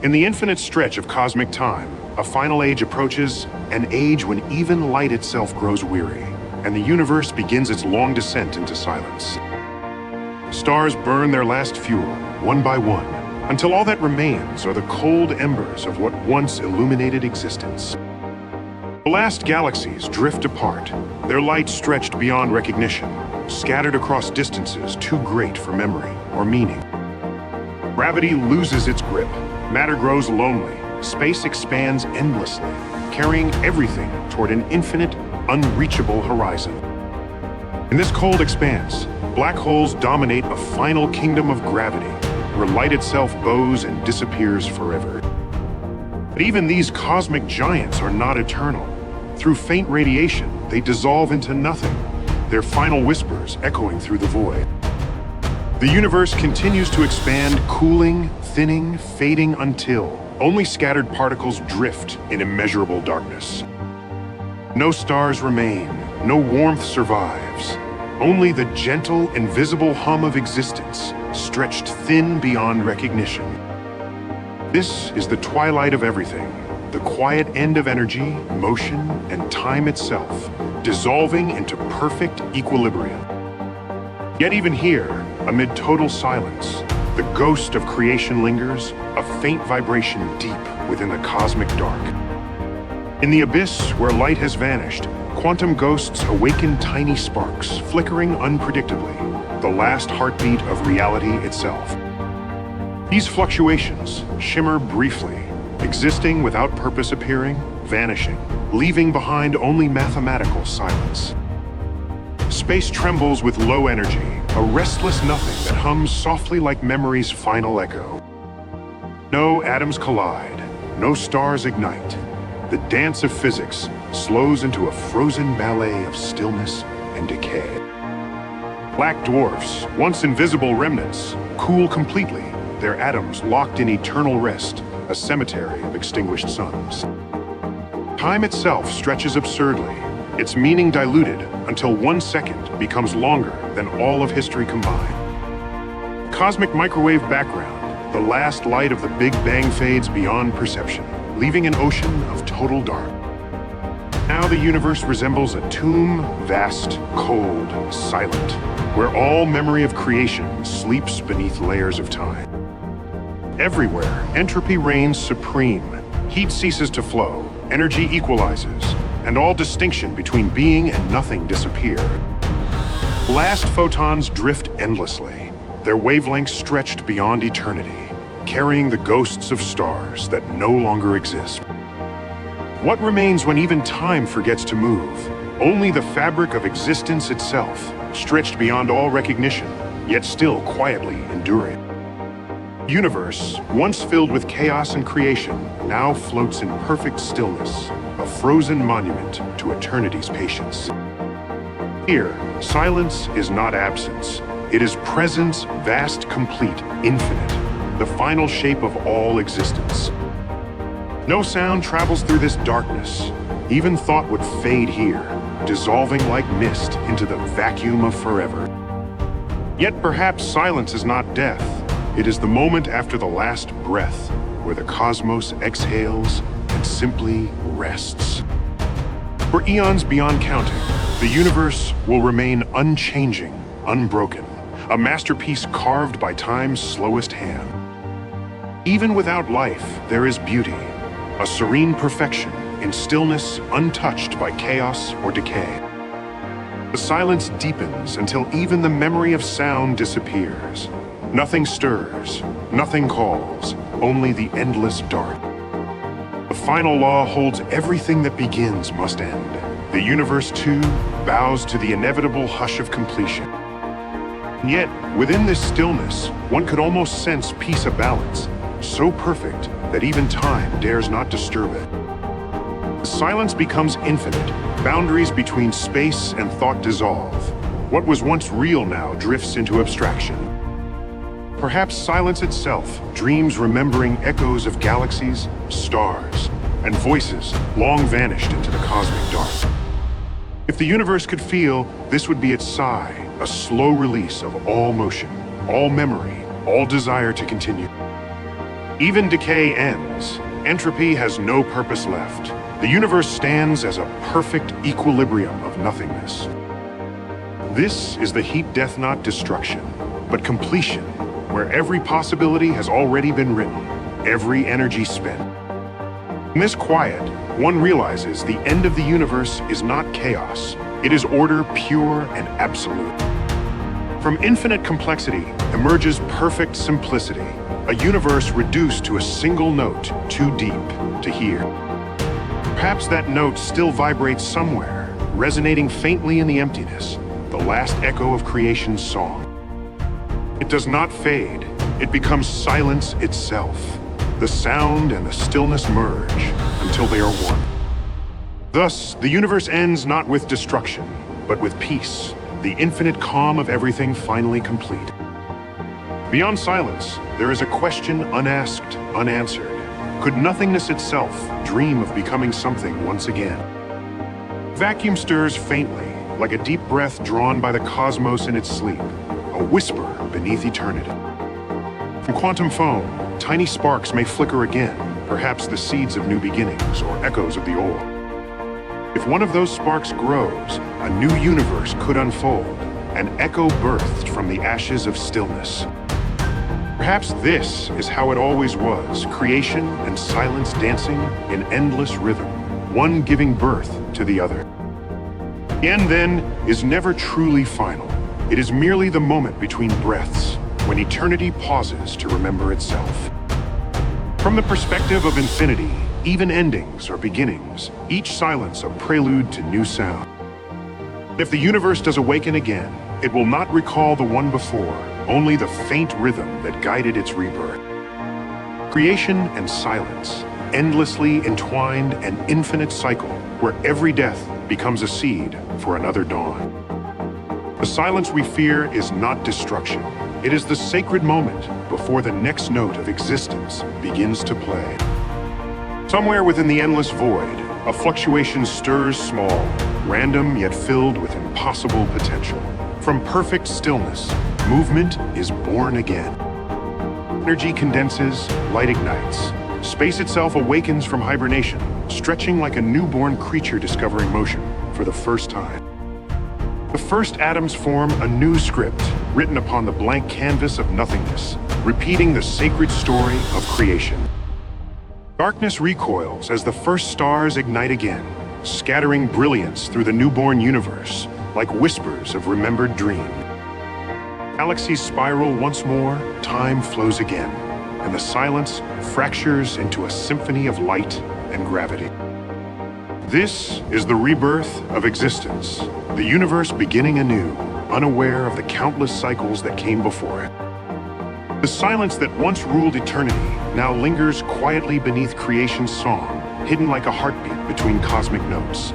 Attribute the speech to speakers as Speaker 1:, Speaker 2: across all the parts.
Speaker 1: In the infinite stretch of cosmic time, a final age approaches, an age when even light itself grows weary, and the universe begins its long descent into silence. Stars burn their last fuel, one by one, until all that remains are the cold embers of what once illuminated existence. The last galaxies drift apart, their light stretched beyond recognition, scattered across distances too great for memory or meaning. Gravity loses its grip, matter grows lonely, space expands endlessly, carrying everything toward an infinite, unreachable horizon. In this cold expanse, black holes dominate a final kingdom of gravity, where light itself bows and disappears forever. But even these cosmic giants are not eternal. Through faint radiation, they dissolve into nothing, their final whispers echoing through the void. The universe continues to expand, cooling, thinning, fading until only scattered particles drift in immeasurable darkness. No stars remain, no warmth survives. Only the gentle, invisible hum of existence, stretched thin beyond recognition. This is the twilight of everything, the quiet end of energy, motion, and time itself, dissolving into perfect equilibrium. Yet even here, amid total silence, the ghost of creation lingers, a faint vibration deep within the cosmic dark. In the abyss where light has vanished, quantum ghosts awaken tiny sparks, flickering unpredictably, the last heartbeat of reality itself. These fluctuations shimmer briefly, existing without purpose, appearing, vanishing, leaving behind only mathematical silence. Space trembles with low energy, a restless nothing that hums softly like memory's final echo. No atoms collide, no stars ignite. The dance of physics slows into a frozen ballet of stillness and decay. Black dwarfs, once invisible remnants, cool completely, their atoms locked in eternal rest, a cemetery of extinguished suns. Time itself stretches absurdly, its meaning diluted until 1 second becomes longer than all of history combined. Cosmic microwave background, the last light of the Big Bang fades beyond perception, leaving an ocean of total dark. Now the universe resembles a tomb, vast, cold, silent, where all memory of creation sleeps beneath layers of time. Everywhere, entropy reigns supreme. Heat ceases to flow, energy equalizes, and all distinction between being and nothing disappear. Last photons drift endlessly, their wavelengths stretched beyond eternity, carrying the ghosts of stars that no longer exist. What remains when even time forgets to move? Only the fabric of existence itself, stretched beyond all recognition, yet still quietly enduring. Universe, once filled with chaos and creation, now floats in perfect stillness, a frozen monument to eternity's patience. Here, silence is not absence. It is presence, vast, complete, infinite, the final shape of all existence. No sound travels through this darkness. Even thought would fade here, dissolving like mist into the vacuum of forever. Yet perhaps silence is not death. It is the moment after the last breath, where the cosmos exhales and simply rests. For eons beyond counting, the universe will remain unchanging, unbroken, a masterpiece carved by time's slowest hand. Even without life, there is beauty, a serene perfection in stillness untouched by chaos or decay. The silence deepens until even the memory of sound disappears. Nothing stirs, nothing calls, only the endless dark. The final law holds everything that begins must end. The universe, too, bows to the inevitable hush of completion. And yet, within this stillness, one could almost sense peace of balance, so perfect that even time dares not disturb it. The silence becomes infinite, boundaries between space and thought dissolve. What was once real now drifts into abstraction. Perhaps silence itself dreams remembering echoes of galaxies, stars, and voices long vanished into the cosmic dark. If the universe could feel, this would be its sigh, a slow release of all motion, all memory, all desire to continue. Even decay ends. Entropy has no purpose left. The universe stands as a perfect equilibrium of nothingness. This is the heat-death not destruction, but completion, where every possibility has already been written, every energy spent. In this quiet, one realizes the end of the universe is not chaos. It is order pure and absolute. From infinite complexity emerges perfect simplicity, a universe reduced to a single note too deep to hear. Perhaps that note still vibrates somewhere, resonating faintly in the emptiness, the last echo of creation's song. It does not fade, it becomes silence itself. The sound and the stillness merge until they are one. Thus, the universe ends not with destruction, but with peace, the infinite calm of everything finally complete. Beyond silence, there is a question unasked, unanswered. Could nothingness itself dream of becoming something once again? Vacuum stirs faintly, like a deep breath drawn by the cosmos in its sleep, a whisper beneath eternity. From quantum foam, tiny sparks may flicker again, perhaps the seeds of new beginnings or echoes of the old. If one of those sparks grows, a new universe could unfold, an echo birthed from the ashes of stillness. Perhaps this is how it always was, creation and silence dancing in endless rhythm, one giving birth to the other. The end, then, is never truly final. It is merely the moment between breaths, when eternity pauses to remember itself. From the perspective of infinity, even endings are beginnings, each silence a prelude to new sound. If the universe does awaken again, it will not recall the one before, only the faint rhythm that guided its rebirth. Creation and silence, endlessly entwined, an infinite cycle where every death becomes a seed for another dawn. The silence we fear is not destruction. It is the sacred moment before the next note of existence begins to play. Somewhere within the endless void, a fluctuation stirs small, random yet filled with impossible potential. From perfect stillness, movement is born again. Energy condenses, light ignites. Space itself awakens from hibernation, stretching like a newborn creature discovering motion for the first time. The first atoms form a new script, written upon the blank canvas of nothingness, repeating the sacred story of creation. Darkness recoils as the first stars ignite again, scattering brilliance through the newborn universe, like whispers of remembered dream. Galaxies spiral once more, time flows again, and the silence fractures into a symphony of light and gravity. This is the rebirth of existence, the universe beginning anew, unaware of the countless cycles that came before it. The silence that once ruled eternity now lingers quietly beneath creation's song, hidden like a heartbeat between cosmic notes.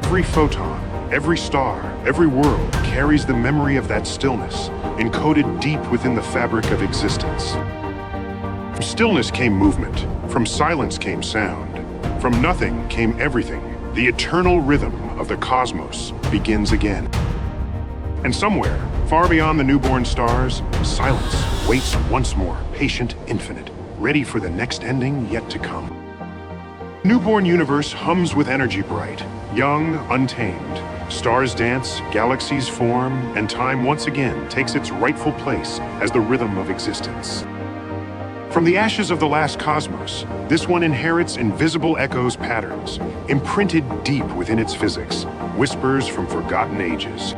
Speaker 1: Every photon, every star, every world carries the memory of that stillness, encoded deep within the fabric of existence. From stillness came movement, from silence came sound, from nothing came everything. The eternal rhythm of the cosmos begins again. And somewhere, far beyond the newborn stars, silence waits once more, patient, infinite, ready for the next ending yet to come. Newborn universe hums with energy bright, young, untamed. Stars dance, galaxies form, and time once again takes its rightful place as the rhythm of existence. From the ashes of the last cosmos, this one inherits invisible echoes patterns, imprinted deep within its physics, whispers from forgotten ages.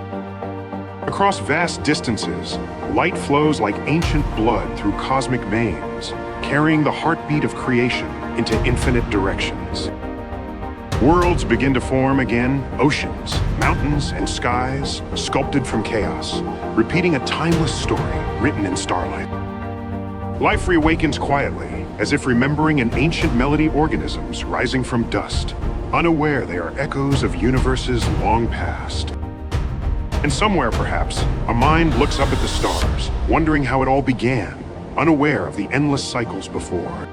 Speaker 1: Across vast distances, light flows like ancient blood through cosmic veins, carrying the heartbeat of creation into infinite directions. Worlds begin to form again, oceans, mountains, and skies, sculpted from chaos, repeating a timeless story written in starlight. Life reawakens quietly, as if remembering an ancient melody organisms rising from dust, unaware they are echoes of universes long past. And somewhere, perhaps, a mind looks up at the stars, wondering how it all began, unaware of the endless cycles before.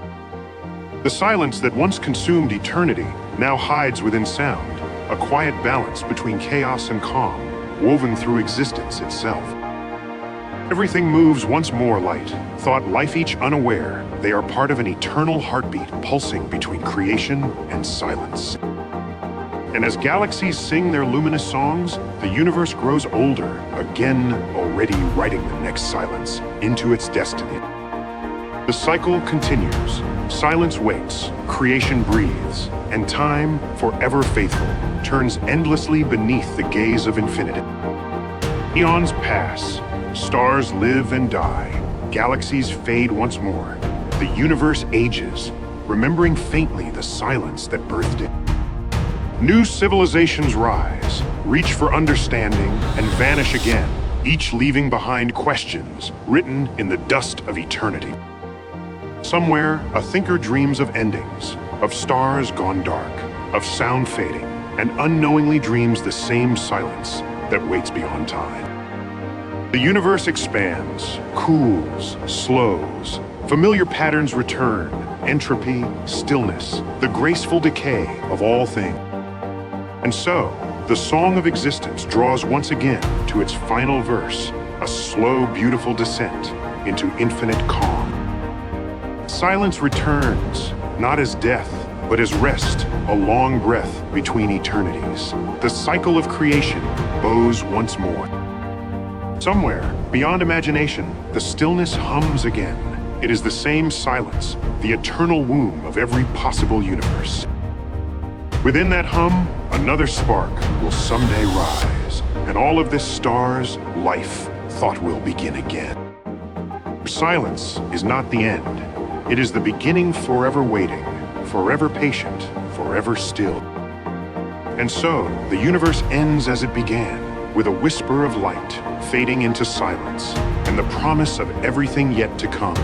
Speaker 1: The silence that once consumed eternity now hides within sound, a quiet balance between chaos and calm, woven through existence itself. Everything moves once more light, thought life each unaware. They are part of an eternal heartbeat pulsing between creation and silence. And as galaxies sing their luminous songs, the universe grows older, again already writing the next silence into its destiny. The cycle continues. Silence waits, creation breathes, and time, forever faithful, turns endlessly beneath the gaze of infinity. Eons pass, stars live and die, galaxies fade once more. The universe ages, remembering faintly the silence that birthed it. New civilizations rise, reach for understanding, and vanish again, each leaving behind questions written in the dust of eternity. Somewhere, a thinker dreams of endings, of stars gone dark, of sound fading, and unknowingly dreams the same silence that waits beyond time. The universe expands, cools, slows. Familiar patterns return, entropy, stillness, the graceful decay of all things. And so, the song of existence draws once again to its final verse, a slow, beautiful descent into infinite calm. Silence returns, not as death, but as rest, a long breath between eternities. The cycle of creation bows once more. Somewhere, beyond imagination, the stillness hums again. It is the same silence, the eternal womb of every possible universe. Within that hum, another spark will someday rise, and all of this star's life thought will begin again. Silence is not the end. It is the beginning forever waiting, forever patient, forever still. And so, the universe ends as it began, with a whisper of light fading into silence, and the promise of everything yet to come.